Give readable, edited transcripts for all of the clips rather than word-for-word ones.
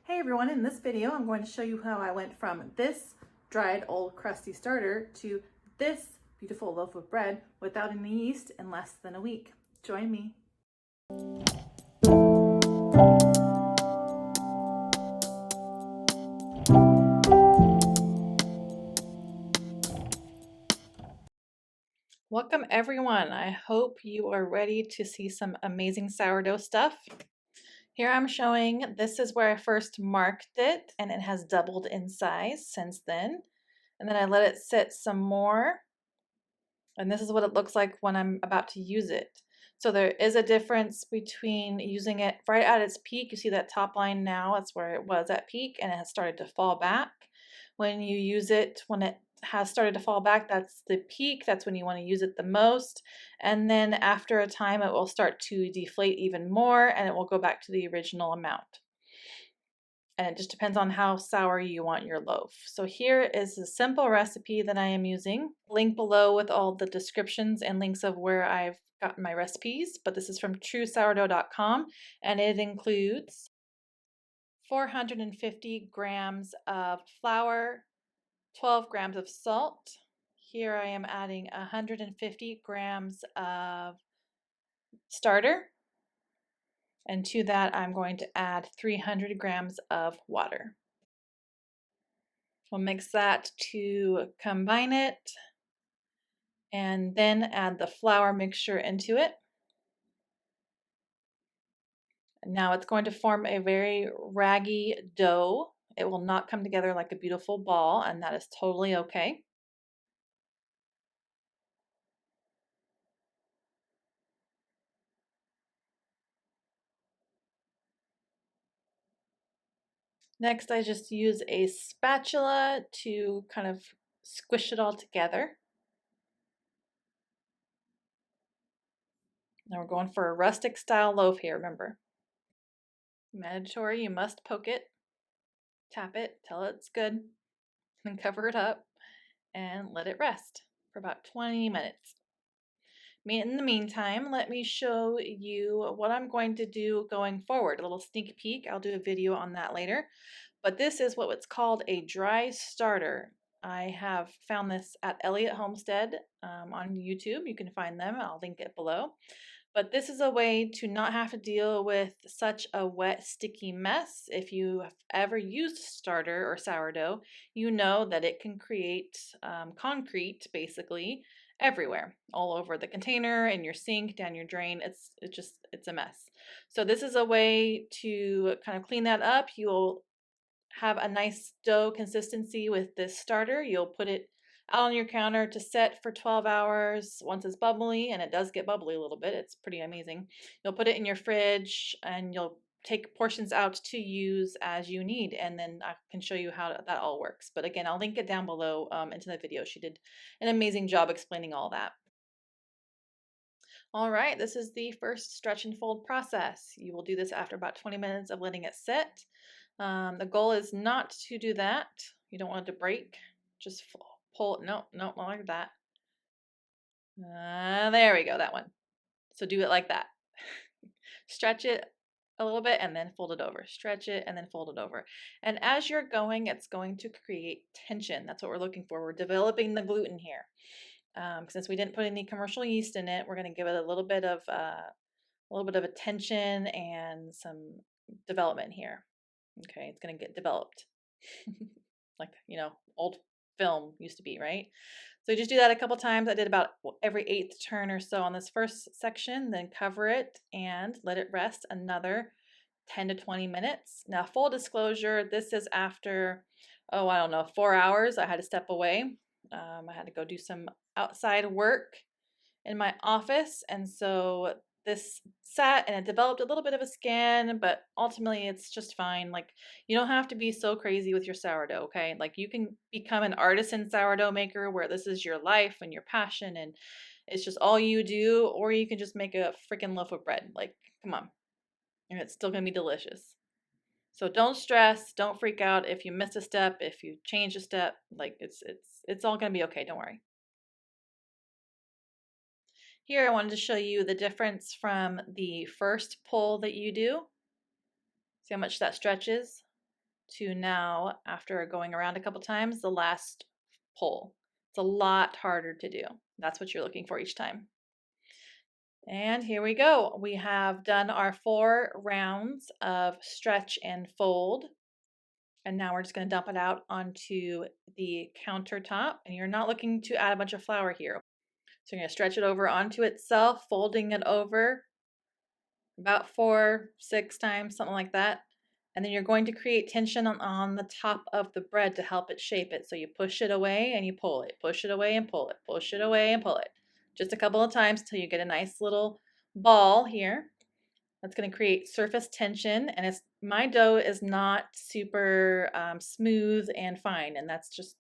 Hey everyone, in this video I'm going to show you how I went from this dried old crusty starter to this beautiful loaf of bread without any yeast in less than a week. Join me. Welcome everyone. I hope you are ready to see some amazing sourdough stuff. Here I'm showing, this is where I first marked it and it has doubled in size since then. And then I let it sit some more. And this is what it looks like when I'm about to use it. So there is a difference between using it right at its peak. You see that top line now, that's where it was at peak and it has started to fall back. When you use it, when it has started to fall back, that's the peak. That's when you want to use it the most. And then after a time, it will start to deflate even more and it will go back to the original amount. And it just depends on how sour you want your loaf. So here is a simple recipe that I am using. Link below with all the descriptions and links of where I've gotten my recipes, but this is from truesourdough.com and it includes 450 grams of flour, 12 grams of salt. Here I am adding 150 grams of starter. And to that, I'm going to add 300 grams of water. We'll mix that to combine it and then add the flour mixture into it. Now it's going to form a very raggy dough. It will not come together like a beautiful ball, and that is totally okay. Next, I just use a spatula to kind of squish it all together. Now we're going for a rustic style loaf here, remember. Mandatory, you must poke it, tap it, tell it it's good, then cover it up and let it rest for about 20 minutes. In the meantime, let me show you what I'm going to do going forward. A little sneak peek. I'll do a video on that later. But this is what it's called a dry starter. I have found this at Elliott Homestead on YouTube. You can find them. I'll link it below. But this is a way to not have to deal with such a wet, sticky mess. If you have ever used starter or sourdough, you know that it can create concrete, basically, everywhere, all over the container, in your sink, down your drain. It's a mess. So this is a way to kind of clean that up. You'll have a nice dough consistency with this starter. You'll put it out on your counter to set for 12 hours. Once it's bubbly, and it does get bubbly a little bit, it's pretty amazing. You'll put it in your fridge and you'll take portions out to use as you need, and then I can show you how that all works. But again, I'll link it down below into the video. She did an amazing job explaining all that. All right, this is the first stretch and fold process. You will do this after about 20 minutes of letting it sit. The goal is not to do that. You don't want it to break. Just pull it. No, not like that. There we go, that one. So do it like that. Stretch it a little bit and then fold it over. Stretch it and then fold it over. And as you're going, it's going to create tension. That's what we're looking for. We're developing the gluten here. Since we didn't put any commercial yeast in it, we're going to give it a little bit of a tension and some development here. Okay, it's going to get developed. Like, old film used to be, right? So you just do that a couple times. I did about every 8th turn or so on this first section, then cover it and let it rest another 10 to 20 minutes. Now, full disclosure, this is after, I don't know, 4 hours. I had to step away. I had to go do some outside work in my office, and so this sat and it developed a little bit of a skin, but ultimately it's just fine. Like, you don't have to be so crazy with your sourdough, okay? Like, you can become an artisan sourdough maker where this is your life and your passion and it's just all you do, or you can just make a freaking loaf of bread. Like, come on. And it's still gonna be delicious. So don't stress, don't freak out if you miss a step, if you change a step. Like, it's all gonna be okay, don't worry. Here I wanted to show you the difference from the first pull that you do. See how much that stretches? to now, after going around a couple times, the last pull. It's a lot harder to do. That's what you're looking for each time. And here we go. We have done our 4 rounds of stretch and fold. And now we're just going to dump it out onto the countertop. And you're not looking to add a bunch of flour here. So you're going to stretch it over onto itself, folding it over about 4, 6 times, something like that. And then you're going to create tension on the top of the bread to help it shape it. So you push it away and you pull it, push it away and pull it, push it away and pull it. Just a couple of times until you get a nice little ball here. That's going to create surface tension, and my dough is not super smooth and fine, and that's just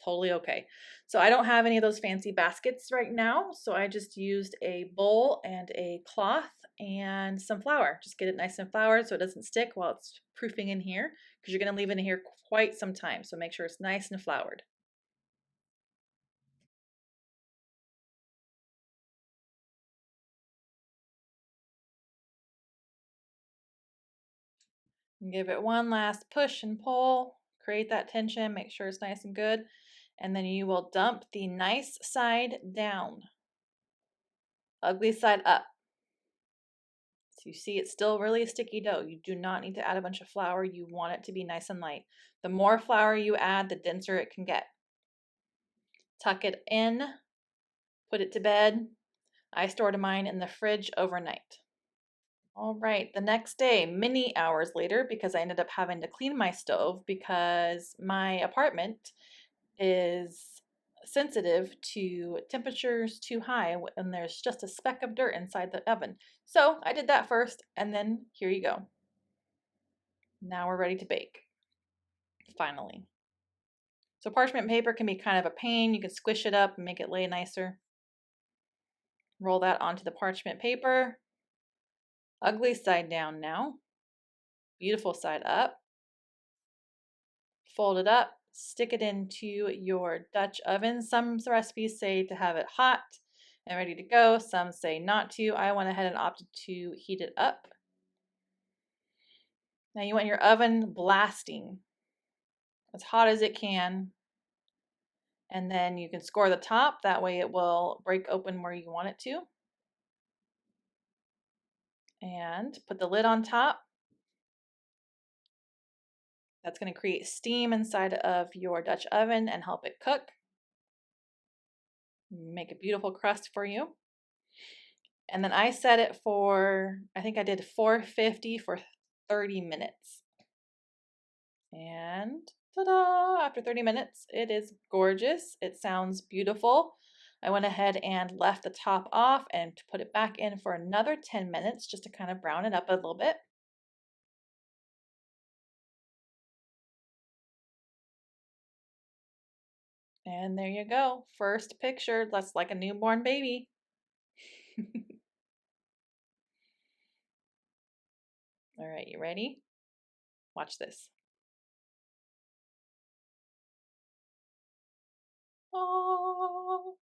totally okay. So I don't have any of those fancy baskets right now, so I just used a bowl and a cloth and some flour. Just get it nice and floured so it doesn't stick while it's proofing in here, because you're going to leave it in here quite some time, so make sure it's nice and floured. Give it one last push and pull, create that tension, make sure it's nice and good, and then you will dump the nice side down, ugly side up. So you see it's still really sticky dough. You do not need to add a bunch of flour. You want it to be nice and light. The more flour you add, the denser it can get. Tuck it in, put it to bed. I stored mine in the fridge overnight. All right, the next day, many hours later, because I ended up having to clean my stove because my apartment is sensitive to temperatures too high and there's just a speck of dirt inside the oven. So I did that first, and then here you go. Now we're ready to bake, finally. So parchment paper can be kind of a pain. You can squish it up and make it lay nicer. Roll that onto the parchment paper. Ugly side down now. Beautiful side up. Fold it up, stick it into your Dutch oven. Some recipes say to have it hot and ready to go. Some say not to. I went ahead and opted to heat it up. Now you want your oven blasting as hot as it can. And then you can score the top. That way it will break open where you want it to. And put the lid on top. That's going to create steam inside of your Dutch oven and help it cook. Make a beautiful crust for you. And then I set it for, I think I did 450 for 30 minutes. And ta-da! After 30 minutes, it is gorgeous. It sounds beautiful. I went ahead and left the top off and put it back in for another 10 minutes just to kind of brown it up a little bit. And there you go. First picture. That's like a newborn baby. All right, you ready? Watch this. Oh.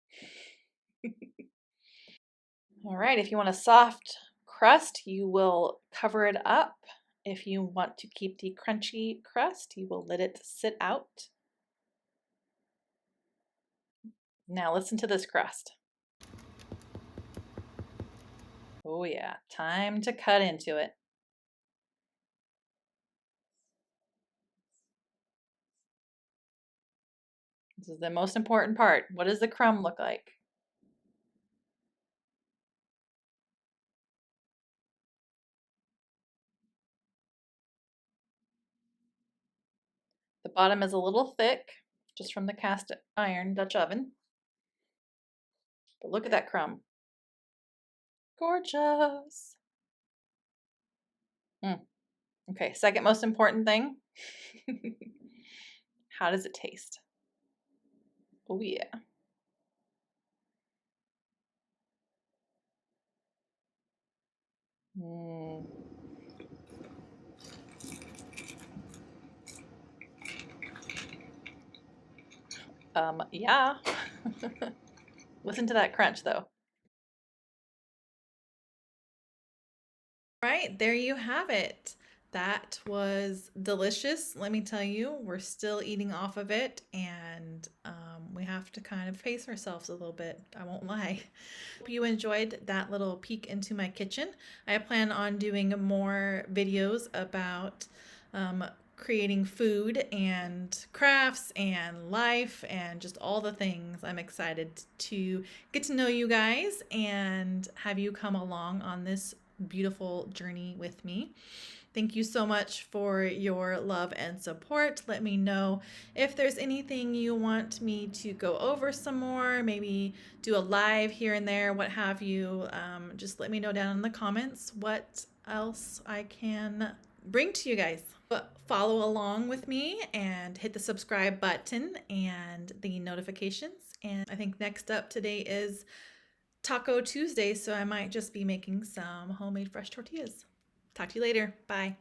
All right, if you want a soft crust, you will cover it up. If you want to keep the crunchy crust, you will let it sit out. Now listen to this crust. Oh yeah, time to cut into it. This is the most important part. What does the crumb look like? The bottom is a little thick, just from the cast iron Dutch oven. But look at that crumb. Gorgeous. Okay, second most important thing. How does it taste? Oh yeah. Yeah. Listen to that crunch though. Right, there you have it. That was delicious. Let me tell you, we're still eating off of it, and we have to kind of pace ourselves a little bit. I won't lie. Hope you enjoyed that little peek into my kitchen. I plan on doing more videos about creating food and crafts and life and just all the things. I'm excited to get to know you guys and have you come along on this beautiful journey with me. Thank you so much for your love and support. Let me know if there's anything you want me to go over some more, maybe do a live here and there, what have you. Just let me know down in the comments what else I can bring to you guys. But follow along with me and hit the subscribe button and the notifications. And I think next up today is Taco Tuesday, so I might just be making some homemade fresh tortillas. Talk to you later. Bye.